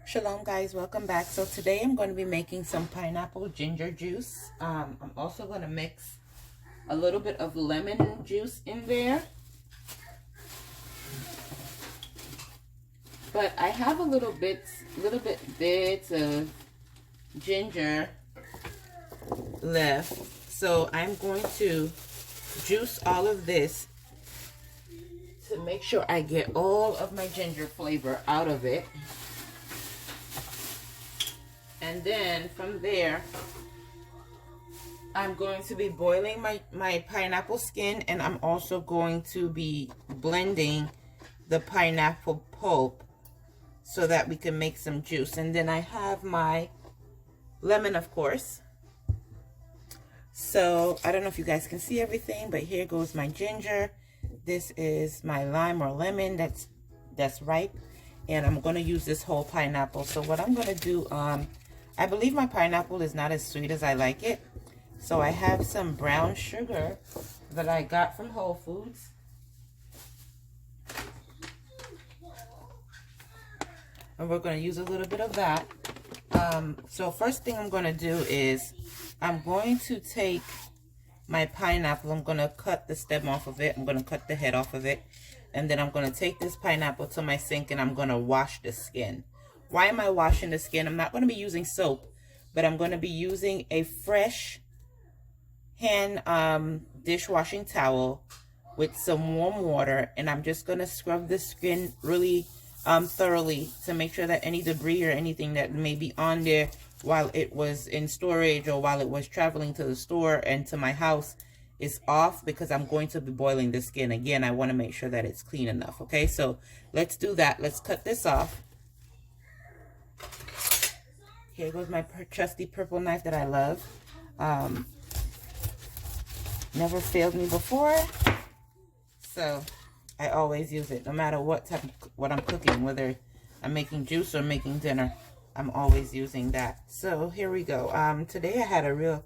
Shalom guys, welcome back. So today I'm going to be making some pineapple ginger juice. I'm also going to mix a little bit of lemon juice in there. But I have a little bits of ginger left. So I'm going to juice all of this to make sure I get all of my ginger flavor out of it. And then from there, I'm going to be boiling my pineapple skin, and I'm also going to be blending the pineapple pulp so that we can make some juice. And then I have my lemon, of course. So I don't know if you guys can see everything, but here goes my ginger. This is my lime or lemon that's ripe, and I'm going to use this whole pineapple. So what I'm going to do, I believe my pineapple is not as sweet as I like it. So I have some brown sugar that I got from Whole Foods. And we're going to use a little bit of that. So first thing I'm going to do is I'm going to take my pineapple. I'm going to cut the stem off of it. I'm going to cut the head off of it. And then I'm going to take this pineapple to my sink and I'm going to wash the skin. Why am I washing the skin? I'm not going to be using soap, but I'm going to be using a fresh hand dishwashing towel with some warm water, and I'm just going to scrub the skin really thoroughly to make sure that any debris or anything that may be on there while it was in storage or while it was traveling to the store and to my house is off, because I'm going to be boiling the skin. Again, I want to make sure that it's clean enough. Okay, so let's do that. Let's cut this off. Here goes my trusty purple knife that I love. Never failed me before, so I always use it no matter what I'm cooking, whether I'm making juice or making dinner. I'm always using that. So here we go. Today I had a real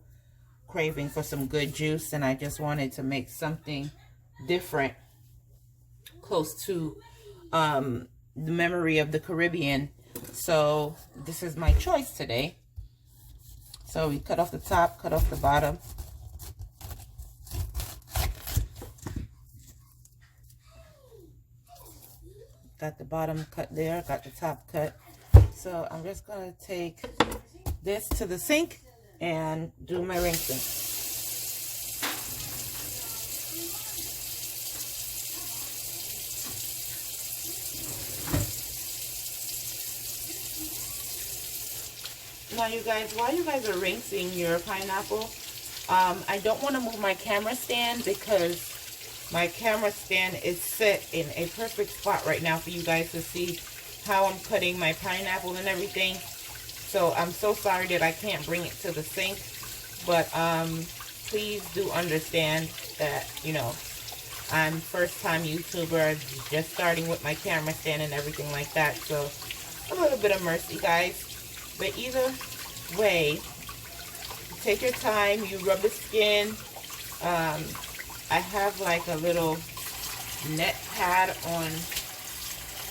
craving for some good juice, and I just wanted to make something different, close to the memory of the Caribbean. So this is my choice today. So we cut off the top, cut off the bottom. Got the bottom cut there, got the top cut. So I'm just going to take this to the sink and do my rinsing. Now you guys, while you guys are rinsing your pineapple, I don't want to move my camera stand because my camera stand is set in a perfect spot right now for you guys to see how I'm cutting my pineapple and everything. So I'm so sorry that I can't bring it to the sink, but please do understand that, you know, I'm first time YouTuber, just starting with my camera stand and everything like that. So a little bit of mercy, guys. But either way, take your time, you rub the skin. I have like a little net pad on,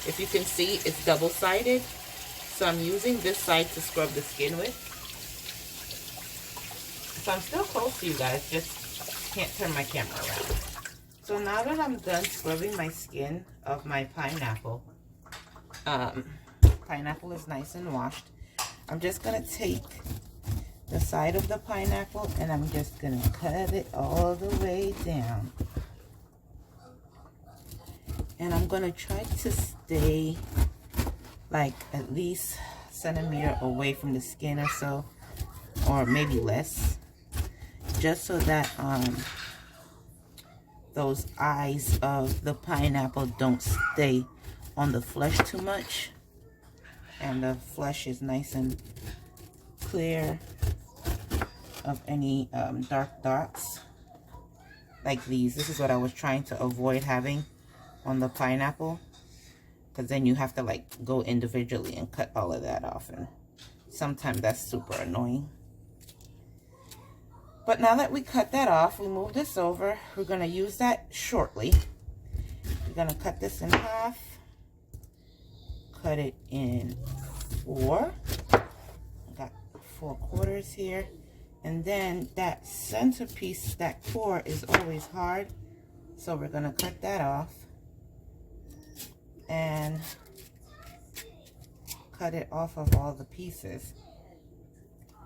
if you can see, it's double-sided. So I'm using this side to scrub the skin with. So I'm still close to you guys, just can't turn my camera around. So now that I'm done scrubbing my skin of my pineapple, pineapple is nice and washed. I'm just going to take the side of the pineapple and I'm just going to cut it all the way down. And I'm going to try to stay like at least a centimeter away from the skin or so, or maybe less, just so that those eyes of the pineapple don't stay on the flesh too much, and the flesh is nice and clear of any dark dots like these. This is what I was trying to avoid having on the pineapple, because then you have to like go individually and cut all of that off, and sometimes that's super annoying. But now that we cut that off, we move this over. We're going to use that shortly. We're going to cut this in half, cut it in 4. Got 4 quarters here. And then that centerpiece, that core is always hard. So we're gonna cut that off and cut it off of all the pieces.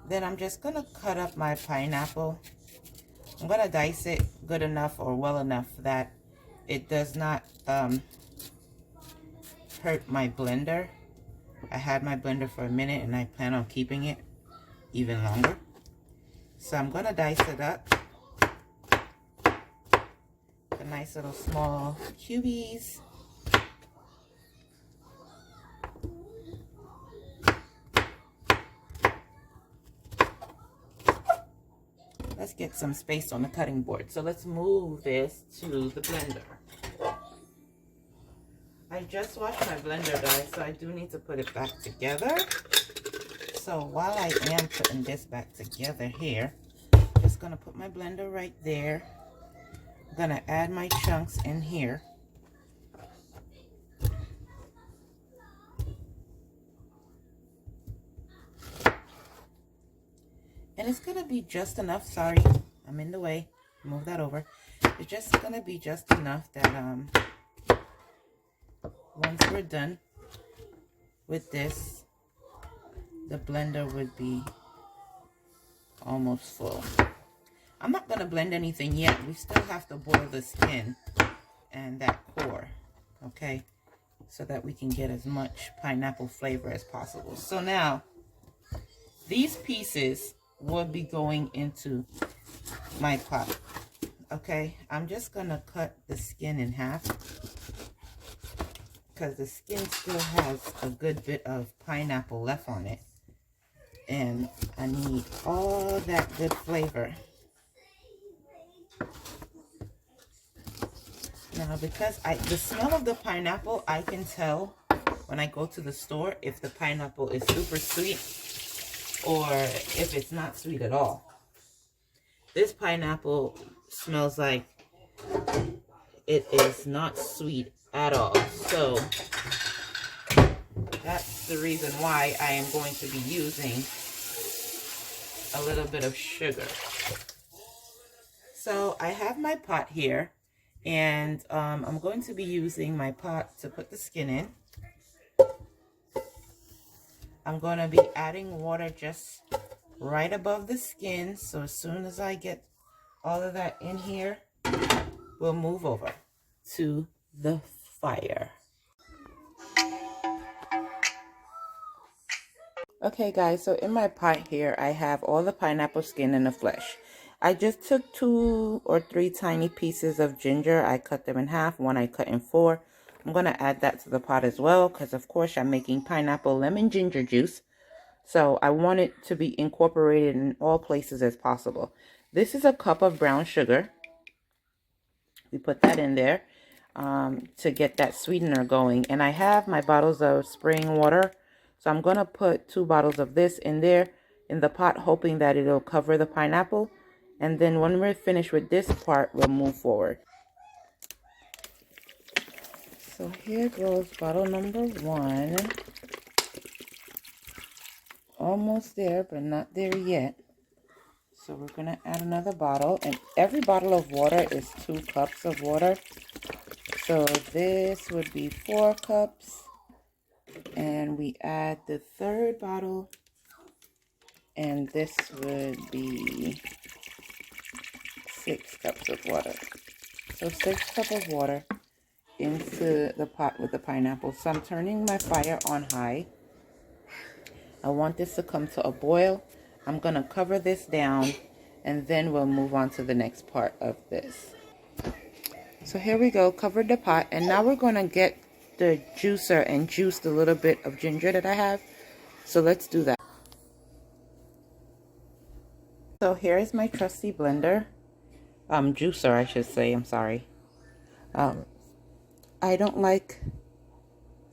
Then I'm just gonna cut up my pineapple. I'm gonna dice it good enough or well enough that it does not hurt my blender. I had my blender for a minute and I plan on keeping it even longer. So I'm gonna dice it up. A nice little small cubies. Let's get some space on the cutting board. So let's move this to the blender. I just washed my blender, guys, so I do need to put it back together. So while I am putting this back together here, I'm just gonna put my blender right there. I'm gonna add my chunks in here. And it's gonna be just enough, sorry, I'm in the way, move that over. It's just gonna be just enough that once we're done with this, the blender would be almost full. I'm not gonna blend anything yet. We still have to boil the skin and that core, okay? So that we can get as much pineapple flavor as possible. So now, these pieces will be going into my pot, okay? I'm just gonna cut the skin in half because the skin still has a good bit of pineapple left on it. And I need all that good flavor. Now, because the smell of the pineapple, I can tell when I go to the store if the pineapple is super sweet or if it's not sweet at all. This pineapple smells like it is not sweet at all. So that's the reason why I am going to be using a little bit of sugar. So I have my pot here, and I'm going to be using my pot to put the skin in. I'm going to be adding water just right above the skin. So as soon as I get all of that in here, we'll move over to the fire. Okay guys, so in my pot here, I have all the pineapple skin and the flesh. I just took 2 or 3 tiny pieces of ginger. I cut them in half, one I cut in 4. I'm going to add that to the pot as well because, of course, I'm making pineapple lemon ginger juice. So I want it to be incorporated in all places as possible. This is a cup of brown sugar. We put that in there to get that sweetener going. And I have my bottles of spring water. So I'm going to put 2 bottles of this in there in the pot, hoping that it'll cover the pineapple. And then when we're finished with this part, we'll move forward. So here goes bottle number 1. Almost there, but not there yet. So we're going to add another bottle. And every bottle of water is 2 cups of water. So this would be 4 cups. And we add the 3rd bottle. And this would be 6 cups of water. So 6 cups of water into the pot with the pineapple. So I'm turning my fire on high. I want this to come to a boil. I'm going to cover this down and then we'll move on to the next part of this. So here we go, covered the pot, and now we're going to get the juicer and juice the little bit of ginger that I have. So let's do that. So here is my trusty blender. Juicer, I should say, I'm sorry. I don't like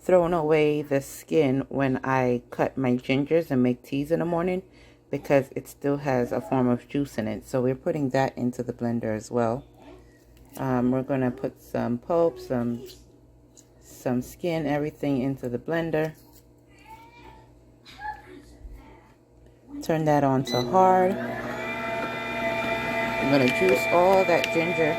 throwing away the skin when I cut my gingers and make teas in the morning because it still has a form of juice in it. So we're putting that into the blender as well. We're going to put some pulp, some skin, everything into the blender. Turn that on to hard. I'm gonna juice all that ginger.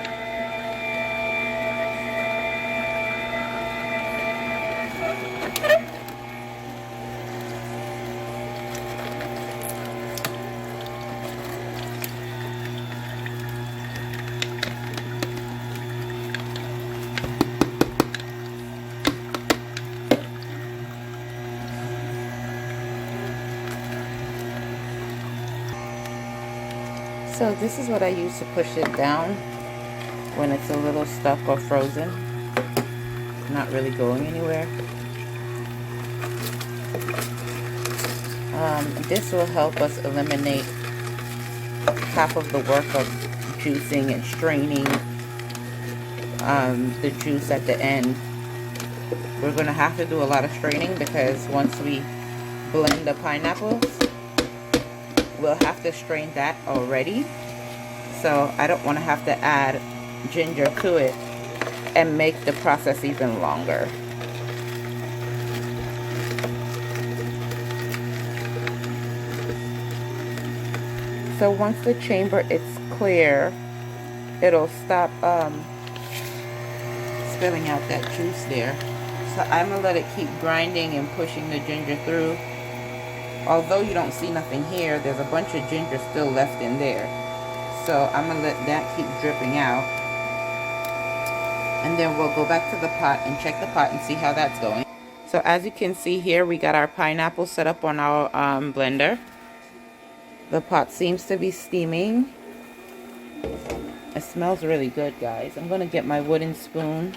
So this is what I use to push it down when it's a little stuck or frozen, not really going anywhere. This will help us eliminate half of the work of juicing and straining the juice at the end. We're going to have to do a lot of straining because once we blend the pineapples, we'll have to strain that already. So I don't want to have to add ginger to it and make the process even longer. So once the chamber is clear, it'll stop spilling out that juice there. So I'm gonna let it keep grinding and pushing the ginger through. Although you don't see nothing here, there's a bunch of ginger still left in there. So I'm gonna let that keep dripping out. And then we'll go back to the pot and check the pot and see how that's going. So as you can see here, we got our pineapple set up on our blender. The pot seems to be steaming. It smells really good, guys. I'm gonna get my wooden spoon.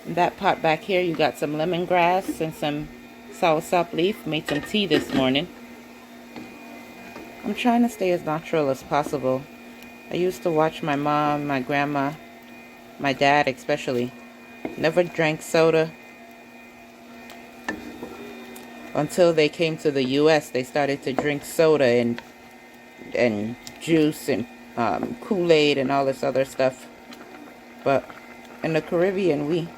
In that pot back here, you got some lemongrass and some soursop leaf. Made some tea this morning. I'm trying to stay as natural as possible. I used to watch my mom, my grandma, my dad especially. Never drank soda. Until they came to the US, they started to drink soda and juice and Kool-Aid and all this other stuff. But in the Caribbean, we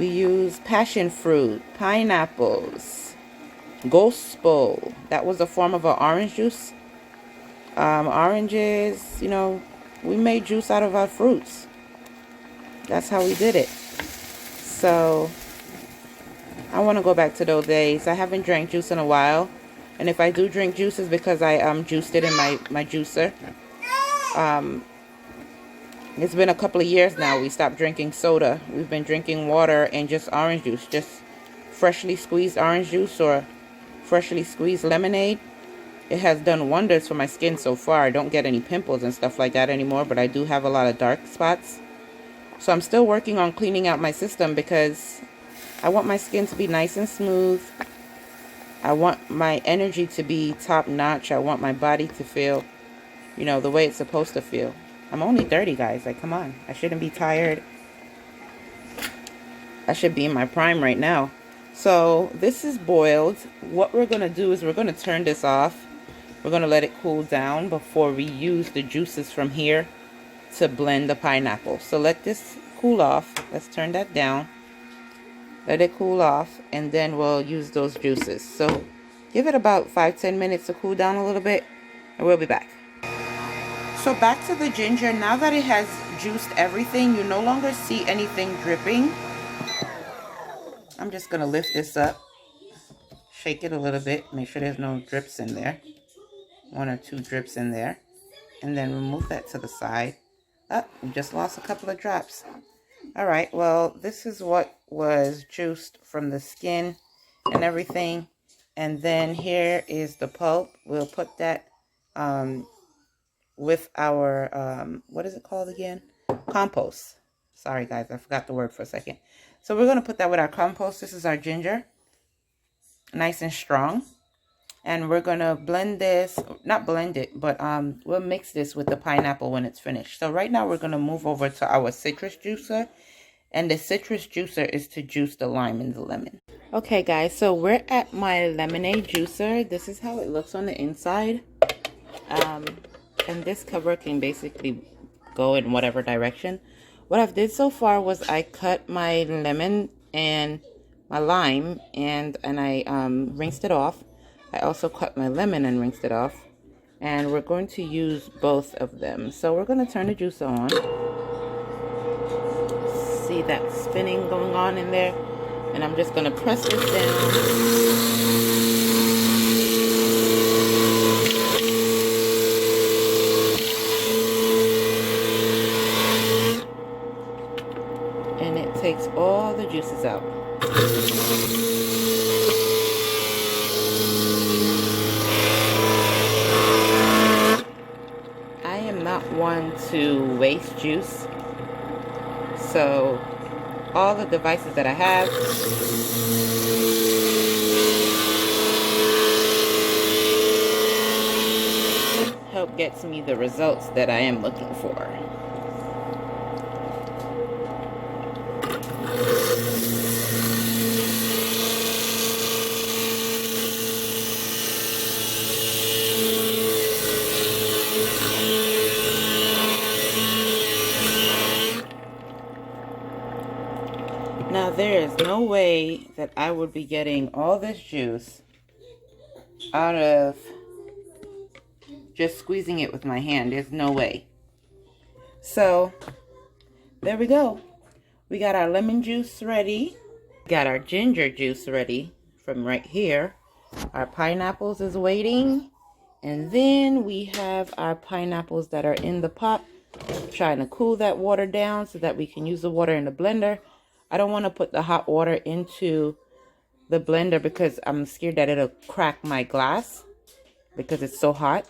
use passion fruit, pineapples, gospel. That was a form of an orange juice. Oranges, you know, we made juice out of our fruits. That's how we did it. So I want to go back to those days. I haven't drank juice in a while. And if I do drink juice, it's because I juiced it in my juicer. It's been a couple of years now. We stopped drinking soda. We've been drinking water and just orange juice. Just freshly squeezed orange juice or freshly squeezed lemonade. It has done wonders for my skin so far. I don't get any pimples and stuff like that anymore, but I do have a lot of dark spots. So I'm still working on cleaning out my system because I want my skin to be nice and smooth. I want my energy to be top notch. I want my body to feel, you know, the way it's supposed to feel. I'm only 30, guys. Like, come on. I shouldn't be tired. I should be in my prime right now. So this is boiled. What we're going to do is we're going to turn this off. We're going to let it cool down before we use the juices from here to blend the pineapple. So let this cool off. Let's turn that down. Let it cool off, and then we'll use those juices. So give it about 5-10 minutes to cool down a little bit, and we'll be back. So back to the ginger. Now that it has juiced everything, you no longer see anything dripping. I'm just going to lift this up, shake it a little bit, make sure there's no drips in there. 1 or 2 drips in there. And then remove that to the side. Oh, we just lost a couple of drops. Alright, well, this is what was juiced from the skin and everything. And then here is the pulp. We'll put that with our, what is it called again? Compost. Sorry, guys, I forgot the word for a second. So we're going to put that with our compost. This is our ginger. Nice and strong. And we're going to blend this, not blend it, but we'll mix this with the pineapple when it's finished. So right now we're going to move over to our citrus juicer. And the citrus juicer is to juice the lime and the lemon. Okay, guys, so we're at my lemonade juicer. This is how it looks on the inside. And this cover can basically go in whatever direction. What I've did so far was I cut my lemon and my lime and I rinsed it off. I also cut my lemon and rinsed it off. And we're going to use both of them. So we're going to turn the juice on. See that spinning going on in there? And I'm just going to press this down. And it takes all the juices out. I am not one to waste juice. So all the devices that I have, help gets me the results that I am looking for. Now there is no way that I would be getting all this juice out of just squeezing it with my hand. There's no way. So there we go. We got our lemon juice ready. Got our ginger juice ready from right here. Our pineapples is waiting. And then we have our pineapples that are in the pot. Trying to cool that water down so that we can use the water in the blender. I don't want to put the hot water into the blender because I'm scared that it'll crack my glass because it's so hot.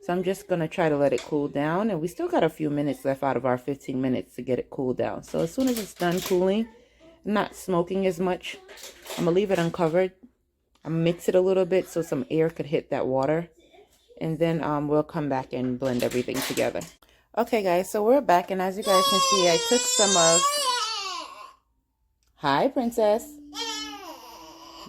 So I'm just going to try to let it cool down. And we still got a few minutes left out of our 15 minutes to get it cooled down. So as soon as it's done cooling, not smoking as much, I'm going to leave it uncovered. I'll mix it a little bit so some air could hit that water. And then we'll come back and blend everything together. Okay, guys, so we're back. And as you guys can see, I took some of... Hi, Princess.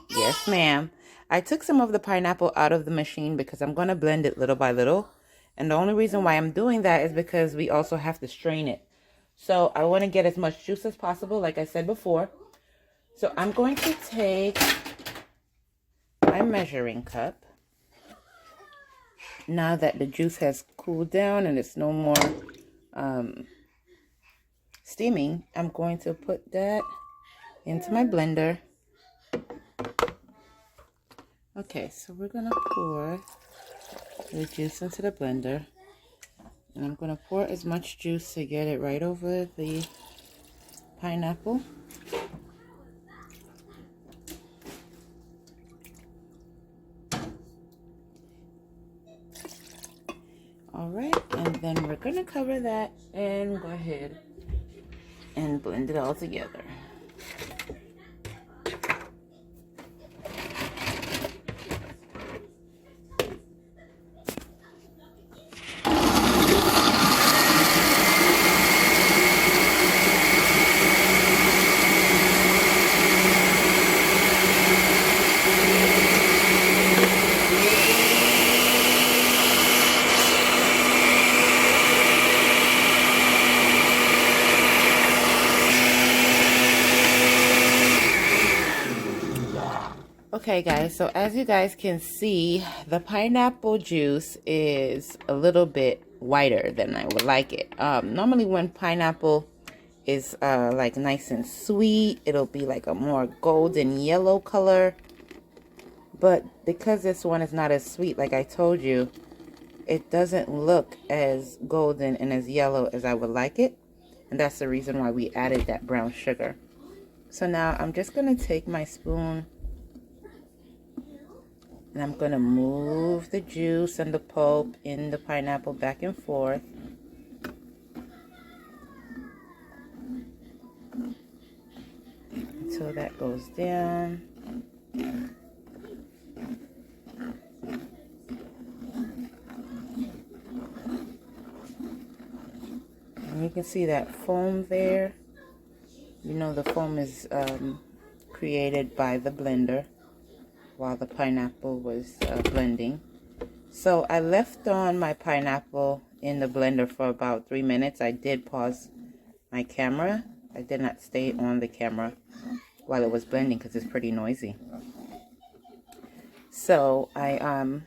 Yes, ma'am. I took some of the pineapple out of the machine because I'm going to blend it little by little. And the only reason why I'm doing that is because we also have to strain it. So I want to get as much juice as possible, like I said before. So I'm going to take my measuring cup. Now that the juice has cooled down and it's no more steaming, I'm going to put that into my blender. Okay, so we're gonna pour the juice into the blender, and I'm gonna pour as much juice to get it right over the pineapple. All right, and then we're gonna cover that and go ahead and blend it all together. Okay, guys, so as you guys can see, the pineapple juice is a little bit whiter than I would like it. Normally when pineapple is like nice and sweet, it'll be like a more golden yellow color. But because this one is not as sweet, like I told you, it doesn't look as golden and as yellow as I would like it. And that's the reason why we added that brown sugar. So now I'm just going to take my spoon and I'm going to move the juice and the pulp in the pineapple back and forth. Until that goes down. And you can see that foam there. You know the foam is created by the blender while the pineapple was blending. So I left on my pineapple in the blender for about 3 minutes. I did pause my camera. I did not stay on the camera while it was blending because it's pretty noisy. So I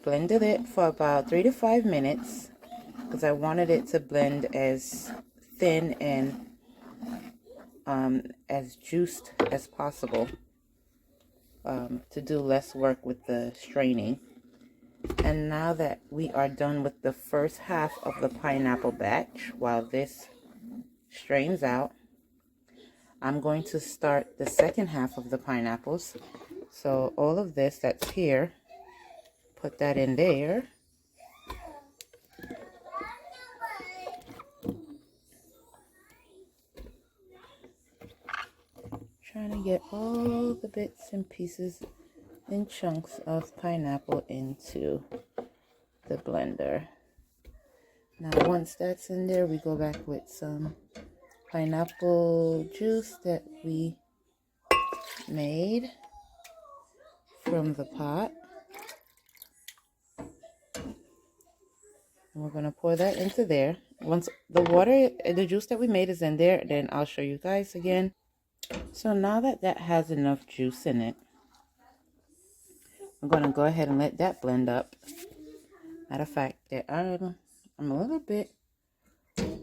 blended it for about 3 to 5 minutes because I wanted it to blend as thin and as juiced as possible, to do less work with the straining. And now that we are done with the first half of the pineapple batch, while this strains out, I'm going to start the second half of the pineapples. So all of this that's here, put that in there. Trying to get all the bits and pieces and chunks of pineapple into the blender. Now once that's in there, we go back with some pineapple juice that we made from the pot. And we're going to pour that into there. Once the juice that we made is in there, then I'll show you guys again. So now that that has enough juice in it, I'm going to go ahead and let that blend up. Matter of fact, I'm a little bit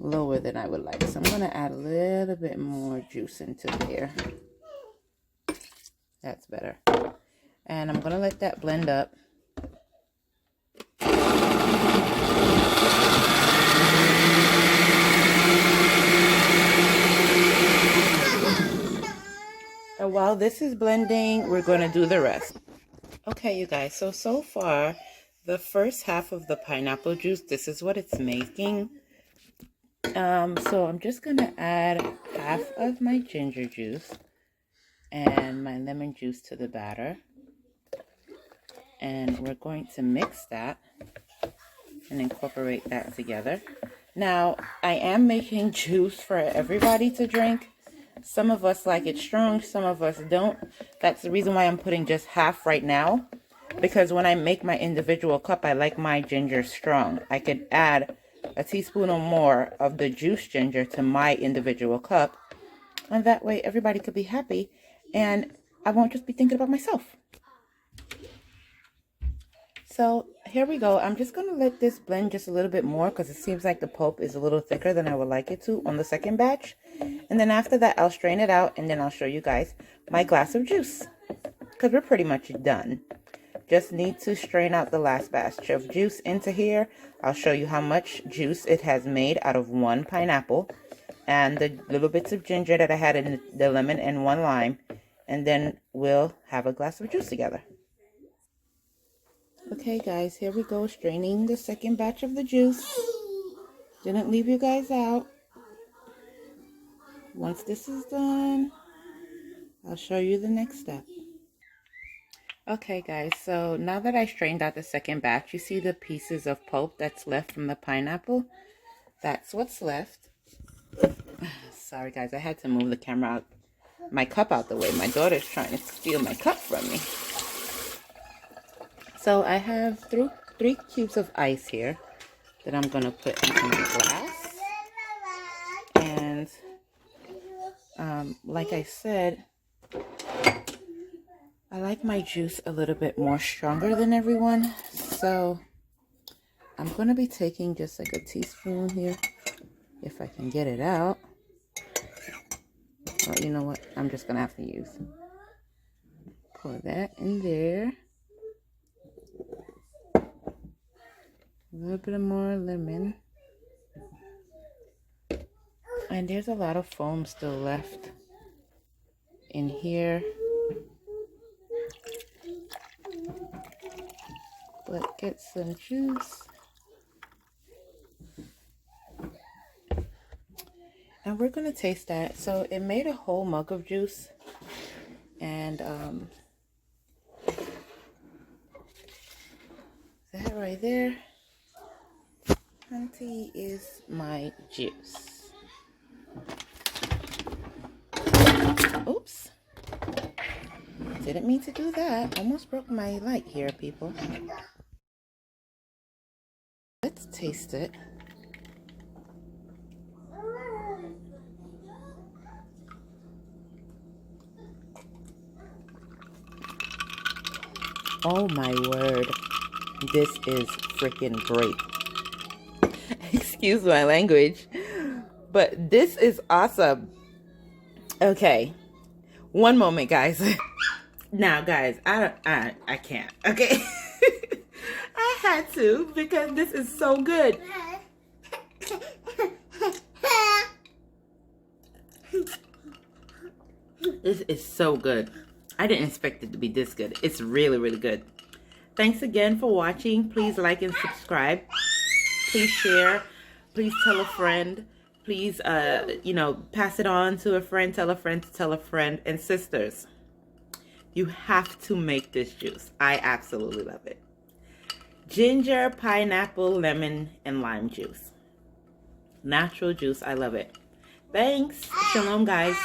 lower than I would like, so I'm going to add a little bit more juice into there. That's better. And I'm going to let that blend up. And while this is blending, we're going to do the rest. Okay, you guys, so far, the first half of the pineapple juice, this is what it's making. So I'm just going to add half of my ginger juice and my lemon juice to the batter. And we're going to mix that and incorporate that together. Now, I am making juice for everybody to drink. Some of us like it strong, some of us don't. That's the reason why I'm putting just half right now. Because when I make my individual cup, I like my ginger strong. I could add a teaspoon or more of the juice ginger to my individual cup. And that way everybody could be happy. And I won't just be thinking about myself. So here we go. I'm just going to let this blend just a little bit more because it seems like the pulp is a little thicker than I would like it to on the second batch. And then after that, I'll strain it out and then I'll show you guys my glass of juice because we're pretty much done. Just need to strain out the last batch of juice into here. I'll show you how much juice it has made out of one pineapple and the little bits of ginger that I had in the lemon and one lime. And then we'll have a glass of juice together. Okay guys, here we go, straining the second batch of the juice. Didn't leave you guys out. Once this is done, I'll show you the next step. Okay guys, so now that I strained out the second batch, you see the pieces of pulp that's left from the pineapple? That's what's left. Sorry guys, I had to move the camera out, my cup out the way. My daughter's trying to steal my cup from me. So I have 3 cubes of ice here that I'm going to put into my glass. And like I said, I like my juice a little bit more stronger than everyone. So I'm going to be taking just like a teaspoon here, if I can get it out. Well, you know what? I'm just going to have to use. Pour that in there. A little bit more lemon. And there's a lot of foam still left in here. But get some juice. And we're going to taste that. So it made a whole mug of juice. And that right there, auntie, is my juice. Oops. Didn't mean to do that. Almost broke my light here, people. Let's taste it. Oh my word. This is freaking great. Excuse my language. But this is awesome. Okay. One moment, guys. Now, guys, I can't. Okay. I had to because this is so good. This is so good. I didn't expect it to be this good. It's really, really good. Thanks again for watching. Please like and subscribe. Please share. Please tell a friend. Please, pass it on to a friend. Tell a friend to tell a friend. And sisters, you have to make this juice. I absolutely love it. Ginger, pineapple, lemon, and lime juice. Natural juice. I love it. Thanks. Shalom, guys.